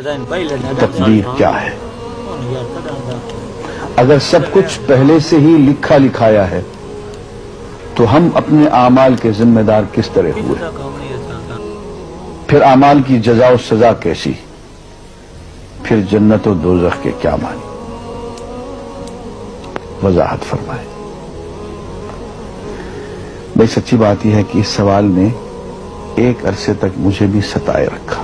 تقدیر کیا ہے؟ اگر سب کچھ پہلے سے ہی لکھا لکھایا ہے تو ہم اپنے اعمال کے ذمہ دار کس طرح ہوئے؟ پھر اعمال کی جزا و سزا کیسی؟ پھر جنت و دوزخ کے کیا معنی؟ وضاحت فرمائے۔ بھئی سچی بات یہ ہے کہ اس سوال نے ایک عرصے تک مجھے بھی ستائے رکھا،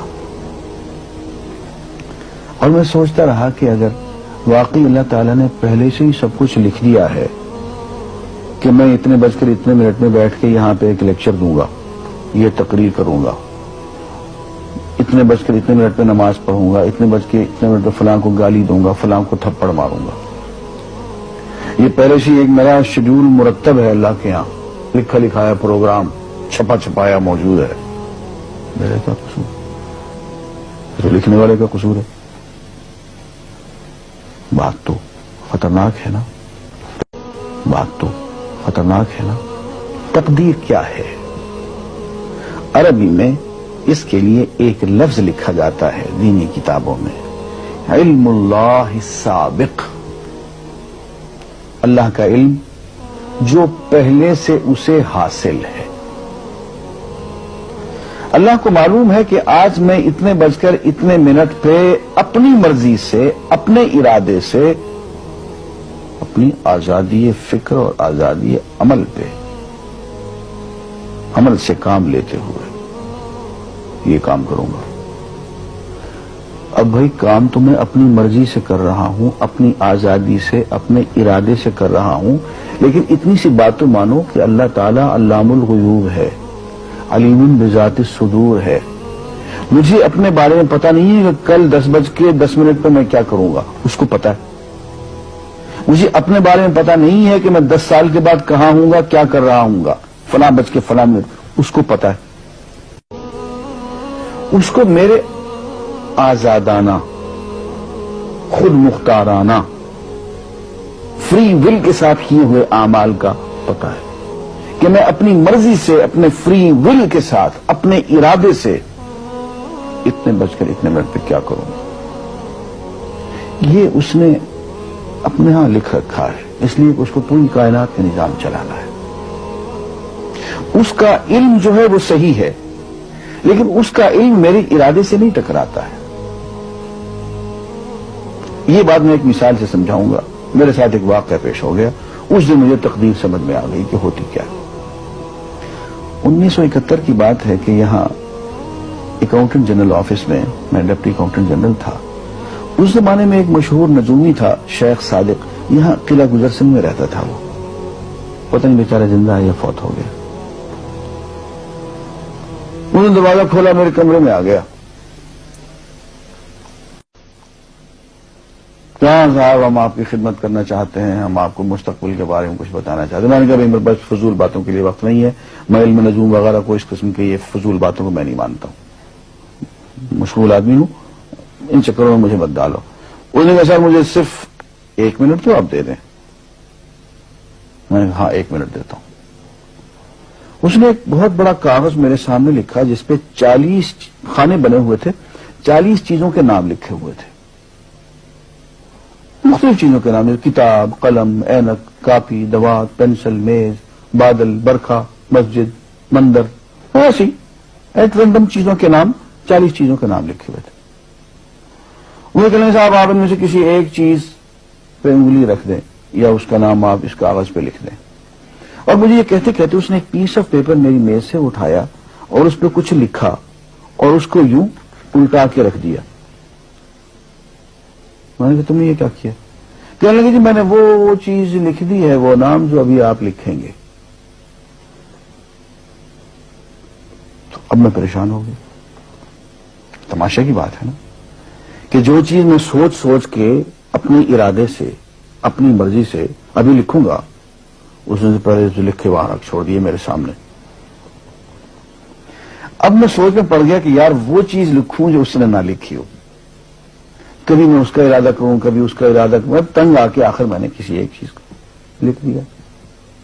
اور میں سوچتا رہا کہ اگر واقعی اللہ تعالیٰ نے پہلے سے ہی سب کچھ لکھ دیا ہے کہ میں اتنے بج کر اتنے منٹ میں بیٹھ کے یہاں پہ ایک لیکچر دوں گا، یہ تقریر کروں گا، اتنے بج کر اتنے منٹ میں نماز پڑھوں گا، اتنے بج کے اتنے منٹ میں فلاں کو گالی دوں گا، فلاں کو تھپڑ ماروں گا، یہ پہلے سے ایک میرا شیڈول مرتب ہے اللہ کے ہاں، لکھا لکھایا پروگرام چھپا چھپایا موجود ہے، میرے کیا قصور؟ تو لکھنے والے کا قصور ہے؟ بات تو خطرناک ہے نا، بات تو خطرناک ہے نا۔ تقدیر کیا ہے؟ عربی میں اس کے لیے ایک لفظ لکھا جاتا ہے دینی کتابوں میں، علم اللہ السابق، اللہ کا علم جو پہلے سے اسے حاصل ہے۔ اللہ کو معلوم ہے کہ آج میں اتنے بج کر اتنے منٹ پہ اپنی مرضی سے، اپنے ارادے سے، اپنی آزادی فکر اور آزادی عمل پہ، عمل سے کام لیتے ہوئے یہ کام کروں گا۔ اب بھائی کام تو میں اپنی مرضی سے کر رہا ہوں، اپنی آزادی سے، اپنے ارادے سے کر رہا ہوں، لیکن اتنی سی بات تو مانو کہ اللہ تعالیٰ علام الغیوب ہے، علیم بذات الصدور ہے۔ مجھے اپنے بارے میں پتہ نہیں ہے کہ کل 10:10 پہ میں کیا کروں گا، اس کو پتا ہے۔ مجھے اپنے بارے میں پتہ نہیں ہے کہ میں 10 سال کے بعد کہاں ہوں گا، کیا کر رہا ہوں گا، فلاں بج کے فلاں منٹ، اس کو پتا ہے۔ اس کو میرے آزادانہ، خود مختارانہ، فری ول کے ساتھ کیے ہوئے اعمال کا پتا ہے کہ میں اپنی مرضی سے، اپنے فری ول کے ساتھ، اپنے ارادے سے اتنے بج کر اتنے منٹ پہ کیا کروں گا۔ یہ اس نے اپنے ہاں لکھ رکھا ہے، اس لیے اس کو پوری کائنات کا نظام چلانا ہے۔ اس کا علم جو ہے وہ صحیح ہے، لیکن اس کا علم میرے ارادے سے نہیں ٹکراتا ہے۔ یہ بات میں ایک مثال سے سمجھاؤں گا۔ میرے ساتھ ایک واقعہ پیش ہو گیا، اس دن مجھے تقدیر سمجھ میں آ گئی کہ ہوتی کیا ہے۔ 1971 کی بات ہے کہ یہاں اکاؤنٹنٹ جنرل آفس میں میں ڈپٹی اکاؤنٹنٹ جنرل تھا۔ اس زمانے میں ایک مشہور نجومی تھا شیخ صادق، یہاں قلعہ گزرسنگ میں رہتا تھا۔ وہ پتہ نہیں بیچارہ زندہ ہے یا فوت ہو گیا۔ انہوں نے دروازہ کھولا، میرے کمرے میں آ گیا۔ کہاں صاحب ہم آپ کی خدمت کرنا چاہتے ہیں، ہم آپ کو مستقبل کے بارے میں کچھ بتانا چاہتے ہیں۔ میں نے کہا میرے پاس فضول باتوں کے لیے وقت نہیں ہے، میں علم نجوم وغیرہ کو، اس قسم کے یہ فضول باتوں کو میں نہیں مانتا ہوں، مشغول آدمی ہوں، ان چکروں میں مجھے مت ڈالو۔ انہوں نے کہا صاحب مجھے صرف 1 منٹ تو آپ دے دیں۔ میں نے کہا ہاں 1 منٹ دیتا ہوں۔ اس نے ایک بہت بڑا کاغذ میرے سامنے لکھا جس پہ 40 خانے بنے ہوئے تھے، 40 چیزوں کے نام لکھے ہوئے تھے، مختلف چیزوں کے نام، کتاب، قلم، اینک، کاپی، دوات، پینسل، میز، بادل، برکھا، مسجد، مندر، ایسی ایک رینڈم چیزوں کے نام، 40 چیزوں کے نام لکھے ہوئے تھے۔ وہ کہنے صاحب آپ ان میں سے کسی ایک چیز پہ انگلی رکھ دیں یا اس کا نام آپ اس کاغذ پہ لکھ دیں۔ اور مجھے یہ کہتے کہتے اس نے ایک پیس آف پیپر میری میز سے اٹھایا اور اس پہ کچھ لکھا اور اس کو یوں الٹا کے رکھ دیا۔ میں نے کہا تم نے یہ کیا کیا؟ کہنے لگے جی میں نے وہ چیز لکھ دی ہے، وہ نام جو ابھی آپ لکھیں گے۔ تو اب میں پریشان ہو گیا۔ تماشا کی بات ہے نا کہ جو چیز میں سوچ سوچ کے اپنے ارادے سے، اپنی مرضی سے ابھی لکھوں گا، اس نے پہلے جو لکھے وہاں رکھ چھوڑ دیے میرے سامنے۔ اب میں سوچ میں پڑ گیا کہ یار وہ چیز لکھوں جو اس نے نہ لکھی ہو، کبھی میں اس کا ارادہ کروں، کبھی اس کا ارادہ کروں، تنگ آ کے آخر میں نے کسی ایک چیز کو لکھ دیا،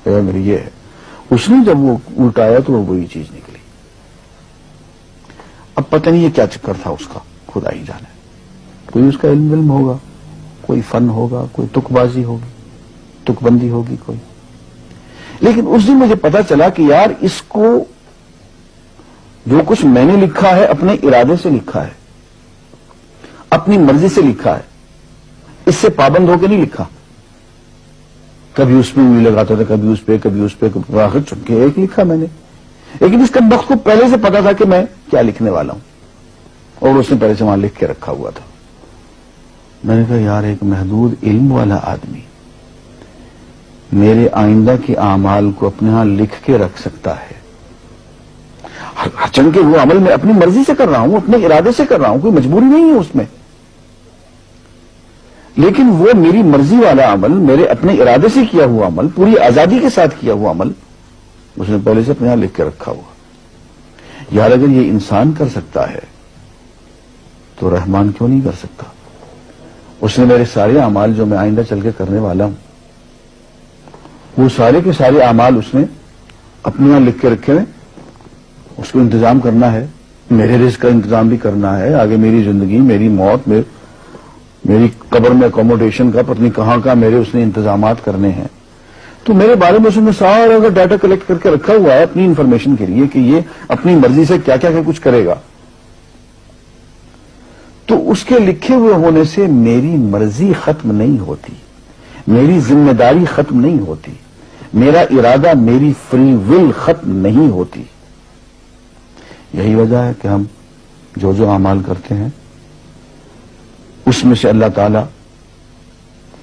میری یہ ہے۔ اس نے جب وہ الٹایا تو وہ وہی چیز نکلی۔ اب پتہ نہیں یہ کیا چکر تھا اس کا، خدا ہی جانے۔ کوئی اس کا علم ہوگا، کوئی فن ہوگا، کوئی تک بازی ہوگی، تک بندی ہوگی کوئی. لیکن اس دن مجھے پتا چلا کہ یار اس کو جو کچھ میں نے لکھا ہے اپنے ارادے سے لکھا ہے، اپنی مرضی سے لکھا ہے، اس سے پابند ہو کے نہیں لکھا. کبھی اس میں انگلی لگاتا تھا، کبھی اس پہ آخر چن کے ایک لکھا میں نے. لیکن اس کا وقت کو پہلے سے پتا تھا کہ میں کیا لکھنے والا ہوں، اور اس نے پہلے سے وہاں لکھ کے رکھا ہوا تھا. میں نے کہا یار ایک محدود علم والا آدمی میرے آئندہ کے اعمال کو اپنے ہاں لکھ کے رکھ سکتا ہے. چن کے وہ عمل میں اپنی مرضی سے کر رہا ہوں، اپنے ارادے سے کر رہا ہوں، کوئی مجبوری نہیں ہے اس میں. لیکن وہ میری مرضی والا عمل، میرے اپنے ارادے سے کیا ہوا عمل، پوری آزادی کے ساتھ کیا ہوا عمل، اس نے پہلے سے اپنے یہاں لکھ کے رکھا ہوا. یار اگر یہ انسان کر سکتا ہے تو رحمان کیوں نہیں کر سکتا؟ اس نے میرے سارے اعمال جو میں آئندہ چل کے کرنے والا ہوں، وہ سارے کے سارے اعمال اس نے اپنے یہاں لکھ کے رکھے ہیں. اس کو انتظام کرنا ہے، میرے رزق کا انتظام بھی کرنا ہے، آگے میری زندگی، میری موت، میری قبر میں اکوموڈیشن کا پتہ نہیں کہاں کا میرے اس نے انتظامات کرنے ہیں. تو میرے بارے میں اس نے سارا کا ڈاٹا کلیکٹ کر کے رکھا ہوا ہے اپنی انفارمیشن کے لیے کہ یہ اپنی مرضی سے کیا کیا کچھ کرے گا. تو اس کے لکھے ہوئے ہونے سے میری مرضی ختم نہیں ہوتی، میری ذمہ داری ختم نہیں ہوتی، میرا ارادہ، میری فری ول ختم نہیں ہوتی. یہی وجہ ہے کہ ہم جو اعمال کرتے ہیں اس میں سے اللہ تعالیٰ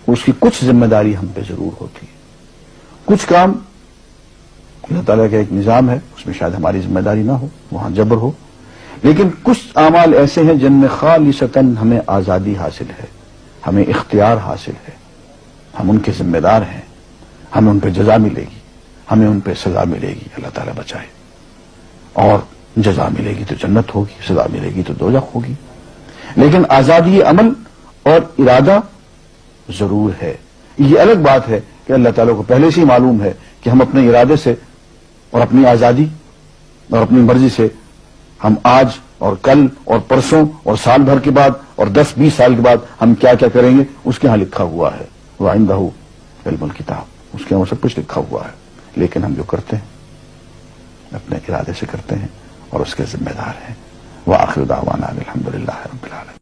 اس کی کچھ ذمہ داری ہم پہ ضرور ہوتی ہے. کچھ کام اللہ تعالیٰ کا ایک نظام ہے، اس میں شاید ہماری ذمہ داری نہ ہو، وہاں جبر ہو. لیکن کچھ اعمال ایسے ہیں جن میں خالصتاً ہمیں آزادی حاصل ہے، ہمیں اختیار حاصل ہے، ہم ان کے ذمہ دار ہیں، ہمیں ان پہ جزا ملے گی، ہمیں ان پہ سزا ملے گی، اللہ تعالیٰ بچائے. اور جزا ملے گی تو جنت ہوگی، سزا ملے گی تو دوزخ ہوگی. لیکن آزادی عمل اور ارادہ ضرور ہے. یہ الگ بات ہے کہ اللہ تعالیٰ کو پہلے سے ہی معلوم ہے کہ ہم اپنے ارادے سے اور اپنی آزادی اور اپنی مرضی سے ہم آج اور کل اور پرسوں اور سال بھر کے بعد اور 10-20 سال کے بعد ہم کیا کیا کریں گے اس کے ہاں لکھا ہوا ہے. وَعِندَهُ عِلْمُ الْكِتَابِ، اس کے ہاں سب کچھ لکھا ہوا ہے. لیکن ہم جو کرتے ہیں اپنے ارادے سے کرتے ہیں اور اس کے ذمہ دار ہیں. وآخر دعوانا الحمدللہ رب العالمین.